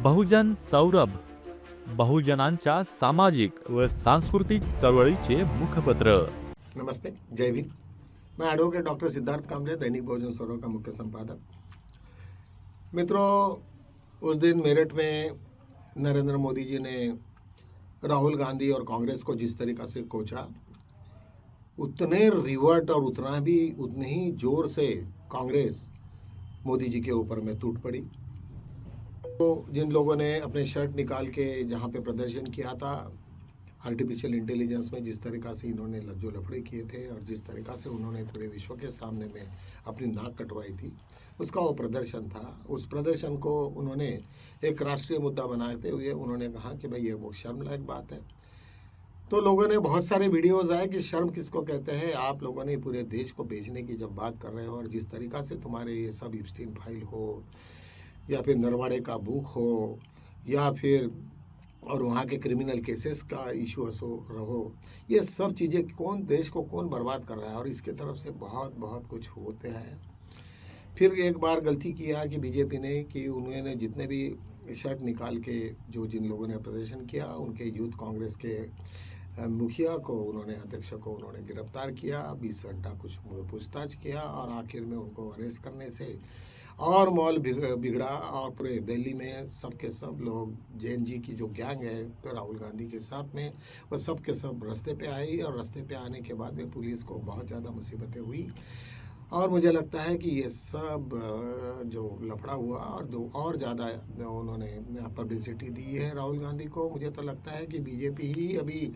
बहुजन सौरभ, बहुजनांच्या सामाजिक व सांस्कृतिक चळवळीचे मुखपत्र। नमस्ते, जय भीम। मैं एडवोकेट डॉक्टर सिद्धार्थ कामले, दैनिक बहुजन सौरभ का मुख्य संपादक। मित्रों, उस दिन मेरठ में नरेंद्र मोदी जी ने राहुल गांधी और कांग्रेस को जिस तरीका से कोचा, उतने रिवर्ट और उतने ही जोर से कांग्रेस मोदी जी के ऊपर में टूट पड़ी। तो जिन लोगों ने अपने शर्ट निकाल के जहाँ पे प्रदर्शन किया था, आर्टिफिशियल इंटेलिजेंस में जिस तरीका से इन्होंने लज्जो लफड़े किए थे और जिस तरीका से उन्होंने पूरे विश्व के सामने में अपनी नाक कटवाई थी, उसका वो प्रदर्शन था। उस प्रदर्शन को उन्होंने एक राष्ट्रीय मुद्दा बनाते हुए उन्होंने कहा कि भाई ये वो शर्मनाक बात है। तो लोगों ने बहुत सारे वीडियोज़ आए कि शर्म किसको कहते हैं, आप लोगों ने पूरे देश को बेचने की जब बात कर रहे हो और जिस तरीका से तुम्हारे ये सब इप्स्टीन फाइल हो या फिर नरवाड़े का बुक हो या फिर और वहाँ के क्रिमिनल केसेस का इशू रहो, ये सब चीज़ें कौन देश को कौन बर्बाद कर रहा है और इसके तरफ से बहुत बहुत कुछ होते हैं। फिर एक बार गलती किया कि बीजेपी ने कि उन्होंने जितने भी शर्ट निकाल के जो जिन लोगों ने प्रदर्शन किया, उनके यूथ कांग्रेस के मुखिया को उन्होंने अध्यक्ष को उन्होंने गिरफ्तार किया, 20 घंटा कुछ पूछताछ किया और आखिर में उनको अरेस्ट करने से और माहौल बिगड़ा और पूरे दिल्ली में सब के सब लोग जैन जी की जो गैंग है तो राहुल गांधी के साथ में वो सब के सब रास्ते पे आई और रास्ते पे आने के बाद में पुलिस को बहुत ज़्यादा मुसीबतें हुई। और मुझे लगता है कि ये सब जो लफड़ा हुआ और दो और ज़्यादा उन्होंने पब्लिसिटी दी है राहुल गांधी को। मुझे तो लगता है कि बीजेपी ही अभी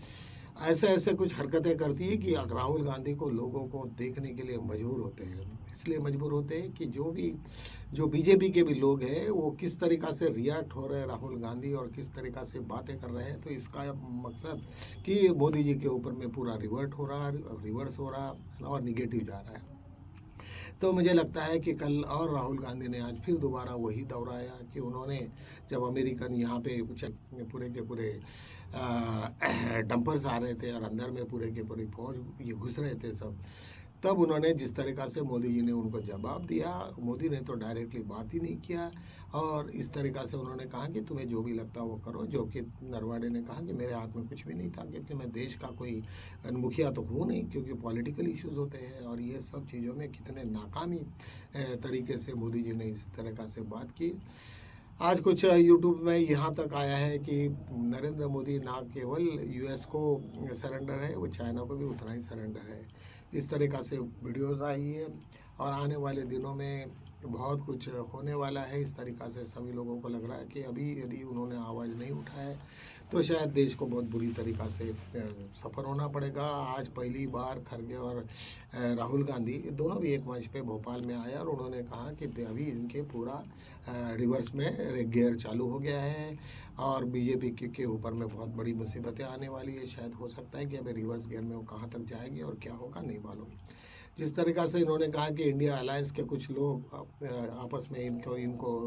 ऐसे कुछ हरकतें करती है कि राहुल गांधी को लोगों को देखने के लिए मजबूर होते हैं। इसलिए मजबूर होते हैं कि जो बीजेपी के भी लोग हैं वो किस तरीक़ा से रिएक्ट हो रहे हैं राहुल गांधी और किस तरीक़ा से बातें कर रहे हैं। तो इसका मकसद कि मोदी जी के ऊपर में पूरा रिवर्स हो रहा और निगेटिव जा रहा है। तो मुझे लगता है कि कल और राहुल गांधी ने आज फिर दोबारा वही दोहराया कि उन्होंने जब अमेरिकन यहाँ पे पूरे के पूरे डंपर्स आ रहे थे और अंदर में पूरे के पूरी फौज ये घुस रहे थे सब, तब उन्होंने जिस तरीक़ा से मोदी जी ने उनको जवाब दिया, मोदी ने तो डायरेक्टली बात ही नहीं किया और इस तरीक़ा से उन्होंने कहा कि तुम्हें जो भी लगता वो करो। जो कि नरवाड़े ने कहा कि मेरे हाथ में कुछ भी नहीं था क्योंकि मैं देश का कोई मुखिया तो हूँ नहीं, क्योंकि पॉलिटिकल इश्यूज़ होते हैं और ये सब चीज़ों में कितने नाकामी तरीके से मोदी जी ने इस तरीक़ा से बात की। आज कुछ यूट्यूब में यहाँ तक आया है कि नरेंद्र मोदी ना केवल यूएस को सरेंडर है, वो चाइना को भी उतना ही सरेंडर है। इस तरीक़ा से वीडियोस आई है और आने वाले दिनों में बहुत कुछ होने वाला है। इस तरीक़ा से सभी लोगों को लग रहा है कि अभी यदि उन्होंने आवाज़ नहीं उठाए तो शायद देश को बहुत बुरी तरीक़ा से सफ़र होना पड़ेगा। आज पहली बार खरगे और राहुल गांधी दोनों भी एक मंच पे भोपाल में आए और उन्होंने कहा कि अभी इनके पूरा रिवर्स में गियर चालू हो गया है और बीजेपी के ऊपर में बहुत बड़ी मुसीबतें आने वाली है। शायद हो सकता है कि अभी रिवर्स गियर में वो कहाँ तक जाएगी और क्या होगा नहीं मालूम। जिस तरीक़ा से इन्होंने कहा कि इंडिया अलायंस के कुछ लोग आपस में इनको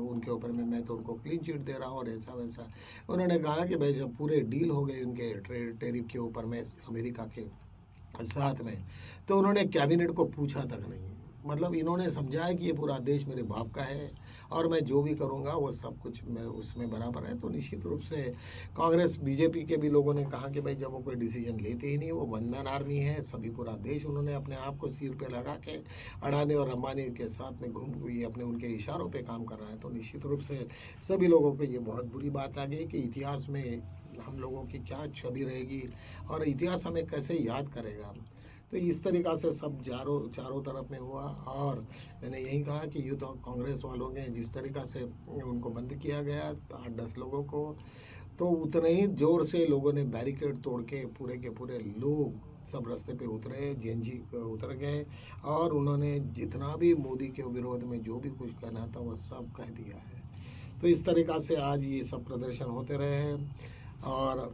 उनके ऊपर में मैं तो उनको क्लीन चिट दे रहा हूँ और ऐसा वैसा उन्होंने कहा कि भाई जब पूरे डील हो गए इनके टैरिफ के ऊपर में अमेरिका के साथ में, तो उन्होंने कैबिनेट को पूछा तक नहीं। मतलब इन्होंने समझा है कि ये पूरा देश मेरे बाप का है और मैं जो भी करूँगा वो सब कुछ मैं उसमें बराबर है। तो निश्चित रूप से कांग्रेस बीजेपी के भी लोगों ने कहा कि भाई जब वो कोई डिसीजन लेते ही नहीं, वो वन मैन आर्मी है, सभी पूरा देश उन्होंने अपने आप को सिर पे लगा के अडानी और अंबानी के साथ में घूम ये अपने उनके इशारों पे काम कर रहा है। तो निश्चित रूप से सभी लोगों को ये बहुत बुरी बात आ गई कि इतिहास में हम लोगों की क्या छवि रहेगी और इतिहास हमें कैसे याद करेगा। तो इस तरीक़ा से सब चारों तरफ में हुआ और मैंने यही कहा कि यूथ कांग्रेस वालों ने जिस तरीक़ा से उनको बंद किया गया 8-10 लोगों को, तो उतने ही ज़ोर से लोगों ने बैरिकेड तोड़ के पूरे के पूरे लोग सब रास्ते पे उतरे, जैन जी उतर गए और उन्होंने जितना भी मोदी के विरोध में जो भी कुछ कहना था वो सब कह दिया है। तो इस तरीक़ा से आज ये सब प्रदर्शन होते रहे हैं और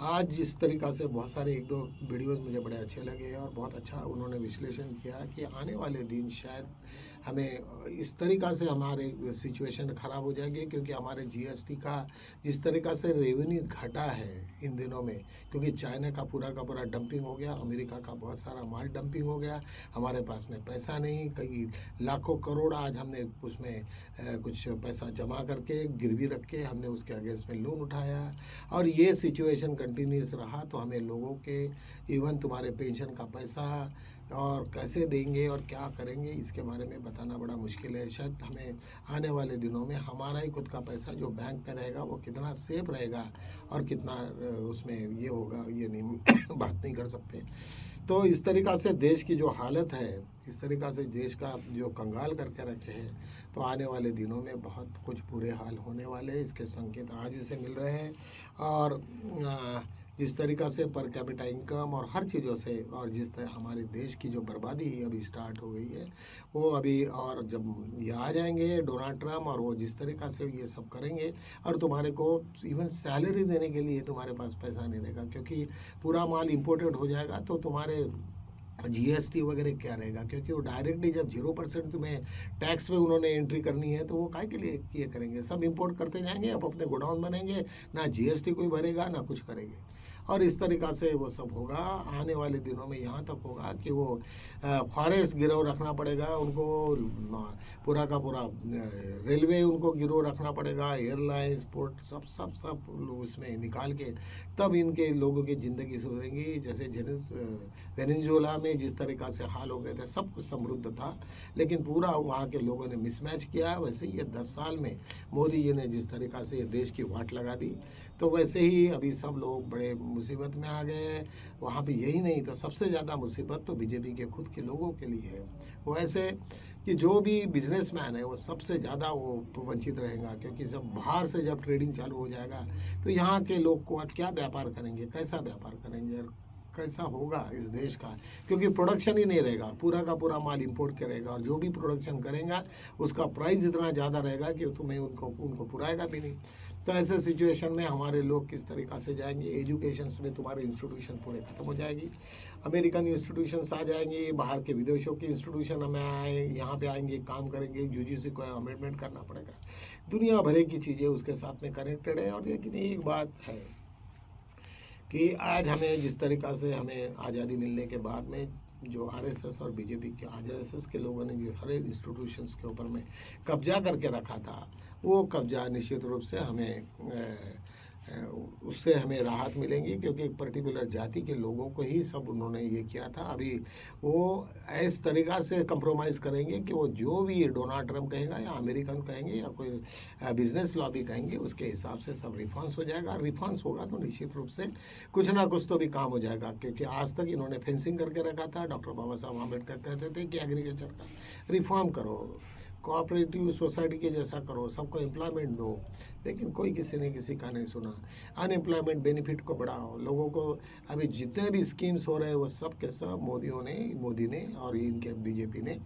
आज जिस तरीक़ा से बहुत सारे 1-2 वीडियोज़ मुझे बड़े अच्छे लगे और बहुत अच्छा उन्होंने विश्लेषण किया कि आने वाले दिन शायद हमें इस तरीक़ा से हमारे सिचुएशन ख़राब हो जाएगी, क्योंकि हमारे जीएसटी का जिस तरीक़ा से रेवेन्यू घटा है इन दिनों में, क्योंकि चाइना का पूरा डंपिंग हो गया, अमेरिका का बहुत सारा माल डंपिंग हो गया, हमारे पास में पैसा नहीं, कई लाखों करोड़ आज हमने उसमें कुछ पैसा जमा करके गिरवी रख के हमने उसके अगेंस्ट में लोन उठाया, और ये सिचुएशन कंटिन्यूस रहा तो हमें लोगों के इवन तुम्हारे पेंशन का पैसा और कैसे देंगे और क्या करेंगे इसके बारे में बताना बड़ा मुश्किल है। शायद हमें आने वाले दिनों में हमारा ही खुद का पैसा जो बैंक में रहेगा वो कितना सेफ रहेगा और कितना उसमें ये होगा, ये नहीं बात नहीं कर सकते। तो इस तरीक़ा से देश की जो हालत है, इस तरीक़ा से देश का जो कंगाल करके रखे हैं, तो आने वाले दिनों में बहुत कुछ बुरे हाल होने वाले हैं, इसके संकेत आज ही से मिल रहे हैं। और जिस तरीक़ा से पर कैपिटा इनकम और हर चीज़ों से, और जिस तरह हमारे देश की जो बर्बादी अभी स्टार्ट हो गई है वो अभी, और जब ये आ जाएंगे डोनाल्ड ट्रम्प और वो जिस तरीक़ा से ये सब करेंगे, और तुम्हारे को इवन सैलरी देने के लिए तुम्हारे पास पैसा नहीं रहेगा, क्योंकि पूरा माल इंपोर्टेड हो जाएगा, तो तुम्हारे जीएसटी वगैरह क्या रहेगा, क्योंकि वो डायरेक्टली जब 0% तुम्हें टैक्स में उन्होंने एंट्री करनी है तो वो काहे के लिए ये करेंगे, सब इंपोर्ट करते जाएंगे, अब अपने गोडाउन बनेंगे, ना जीएसटी कोई भरेगा ना कुछ करेंगे, और इस तरीक़ा से वो सब होगा। आने वाले दिनों में यहाँ तक होगा कि वो फॉरेस्ट गिरव रखना पड़ेगा उनको, पूरा का पूरा रेलवे उनको गिरव रखना पड़ेगा, एयरलाइंस, पोर्ट, सब उसमें निकाल के तब इनके लोगों की ज़िंदगी सुधरेंगी। जैसे वेनेजुएला में जिस तरीक़ा से हाल हो गए थे, सब कुछ समृद्ध था लेकिन पूरा वहाँ के लोगों ने मिसमैच किया, वैसे ही ये 10 साल में मोदी जी ने जिस तरीक़ा से ये देश की वाट लगा दी, तो वैसे ही अभी सब लोग बड़े मुसीबत में आ गए हैं। वहाँ पे यही नहीं तो सबसे ज़्यादा मुसीबत तो बीजेपी के खुद के लोगों के लिए है। वो ऐसे कि जो भी बिजनेसमैन है वो सबसे ज़्यादा वो वंचित रहेगा, क्योंकि जब बाहर से जब ट्रेडिंग चालू हो जाएगा तो यहाँ के लोग को क्या व्यापार करेंगे, कैसा व्यापार करेंगे और कैसा होगा इस देश का, क्योंकि प्रोडक्शन ही नहीं रहेगा, पूरा का पूरा माल इंपोर्ट करेगा, और जो भी प्रोडक्शन करेगा उसका प्राइस इतना ज़्यादा रहेगा कि तुम्हें उनको पुराएगा भी नहीं। तो ऐसे सिचुएशन में हमारे लोग किस तरीक़ा से जाएंगे, एजुकेशंस में तुम्हारे इंस्टीट्यूशन पूरे ख़त्म हो जाएगी, अमेरिकन इंस्टीट्यूशंस आ जाएंगे, बाहर के विदेशों के इंस्टीट्यूशन हमें आए यहाँ पे आएंगे, काम करेंगे, यूजीसी को अमेंडमेंट करना पड़ेगा, दुनिया भर की चीज़ें उसके साथ में कनेक्टेड है। और लेकिन एक बात है कि आज हमें जिस तरीक़ा से हमें आज़ादी मिलने के बाद में जो आरएसएस और बीजेपी के आरएसएस के लोगों ने जिस हर इंस्टीट्यूशंस के ऊपर में कब्जा करके रखा था, वो कब्जा निश्चित रूप से हमें उससे हमें राहत मिलेंगी, क्योंकि एक पर्टिकुलर जाति के लोगों को ही सब उन्होंने ये किया था। अभी वो इस तरीक़ा से कंप्रोमाइज़ करेंगे कि वो जो भी डोनाल्ड ट्रम्प कहेगा या अमेरिकन कहेंगे या कोई बिजनेस लॉबी कहेंगे उसके हिसाब से सब रिफॉर्म्स हो जाएगा। रिफॉर्म्स होगा तो निश्चित रूप से कुछ ना कुछ तो भी काम हो जाएगा, क्योंकि आज तक इन्होंने फेंसिंग करके रखा था। डॉक्टर बाबा साहब आम्बेडकर कहते थे कि एग्रीकल्चर का रिफॉर्म करो, कोऑपरेटिव सोसाइटी के जैसा करो, सबको एम्प्लॉयमेंट दो, लेकिन कोई किसी ने किसी का नहीं सुना। अनएम्प्लॉयमेंट बेनिफिट को बढ़ाओ, लोगों को अभी जितने भी स्कीम्स हो रहे हैं वो सब के सब मोदी ने और इनके बीजेपी ने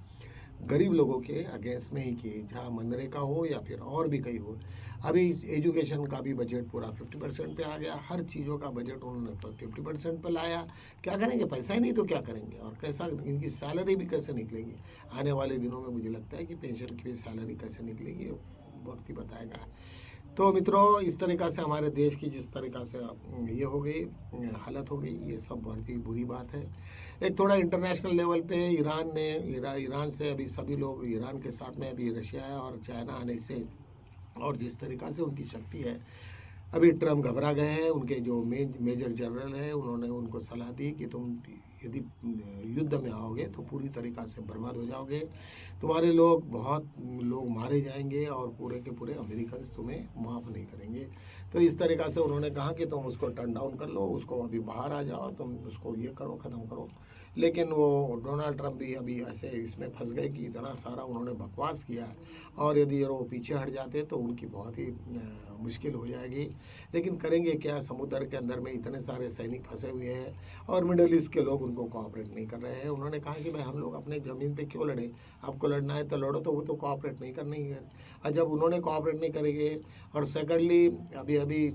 गरीब लोगों के अगेंस्ट में ही किए, जहाँ मनरेगा हो या फिर और भी कहीं हो। अभी एजुकेशन का भी बजट पूरा 50% पे आ गया, हर चीज़ों का बजट उन्होंने 50% पे लाया। क्या करेंगे, पैसा ही नहीं तो क्या करेंगे, और कैसा इनकी सैलरी भी कैसे निकलेगी आने वाले दिनों में। मुझे लगता है कि पेंशन की भी सैलरी कैसे निकलेगी वक्त ही बताएगा। तो मित्रों, इस तरीक़ा से हमारे देश की जिस तरीक़ा से ये हो गई हालत हो गई, ये सब बहुत ही बुरी बात है। एक थोड़ा इंटरनेशनल लेवल पे ईरान से अभी सभी लोग, ईरान के साथ में अभी रशिया और चाइना आने से और जिस तरीक़ा से उनकी शक्ति है, अभी ट्रम्प घबरा गए हैं। उनके जो मेजर जनरल है उन्होंने उनको सलाह दी कि तुम यदि युद्ध में आओगे तो पूरी तरीक़ा से बर्बाद हो जाओगे, तुम्हारे बहुत लोग मारे जाएंगे और पूरे के पूरे अमेरिकन्स तुम्हें माफ़ नहीं करेंगे। तो इस तरीक़ा से उन्होंने कहा कि तुम उसको टर्न डाउन कर लो, उसको अभी बाहर आ जाओ, तुम उसको ये करो, ख़त्म करो। लेकिन वो डोनाल्ड ट्रम्प भी अभी ऐसे इसमें फंस गए कि इतना सारा उन्होंने बकवास किया, और यदि वो पीछे हट जाते तो उनकी बहुत ही मुश्किल हो जाएगी। लेकिन करेंगे क्या, समुद्र के अंदर में इतने सारे सैनिक फंसे हुए हैं और मिडल ईस्ट के लोग उनको कोऑपरेट नहीं कर रहे हैं। उन्होंने कहा कि भाई हम लोग अपने ज़मीन पे क्यों लड़ें, आपको लड़ना है तो लड़ो, तो वो तो कोऑपरेट नहीं करनी है। और जब उन्होंने कोऑपरेट नहीं करेंगे, और सेकेंडली अभी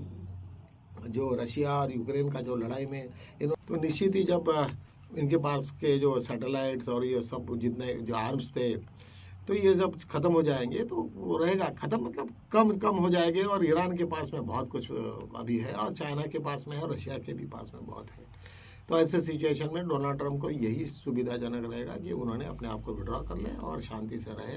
जो रशिया और यूक्रेन का जो लड़ाई में तो निश्चित ही जब इनके पास के जो सैटेलाइट्स और ये सब जितने जो आर्म्स थे तो ये सब ख़त्म हो जाएंगे तो वो रहेगा ख़त्म मतलब कम कम हो जाएंगे। और ईरान के पास में बहुत कुछ अभी है और चाइना के पास में है और रशिया के भी पास में बहुत है। तो ऐसे सिचुएशन में डोनाल्ड ट्रंप को यही सुविधाजनक रहेगा कि उन्होंने अपने आप को विड्रॉ कर लें और शांति से रहे,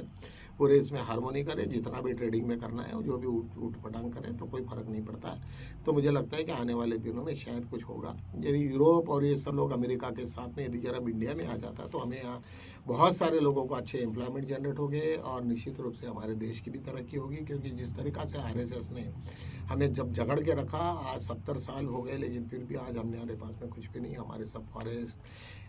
पूरे इसमें हार्मोनी करें, जितना भी ट्रेडिंग में करना है जो भी उठ पटांग करें तो कोई फ़र्क नहीं पड़ता है। तो मुझे लगता है कि आने वाले दिनों में शायद कुछ होगा। यदि यूरोप और ये सब लोग अमेरिका के साथ में यदि जरा इंडिया में आ जाता तो हमें यहाँ बहुत सारे लोगों को अच्छे एम्प्लॉयमेंट जनरेट हो गए और निश्चित रूप से हमारे देश की भी तरक्की होगी। क्योंकि जिस तरीक़ा से आरएसएस ने हमें जब जकड़ के रखा, आज 70 साल हो गए लेकिन फिर भी आज हमारे पास में कुछ भी नहीं, हमारे सब फॉरेस्ट,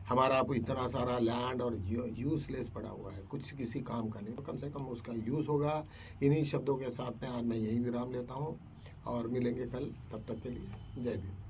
हमारा अब इतना सारा लैंड और यूजलेस पड़ा हुआ है, कुछ किसी काम का नहीं। तो कम से कम उसका यूज़ होगा। इन्हीं शब्दों के साथ में आज मैं यहीं विराम लेता हूँ और मिलेंगे कल, तब तक के लिए जय भीम।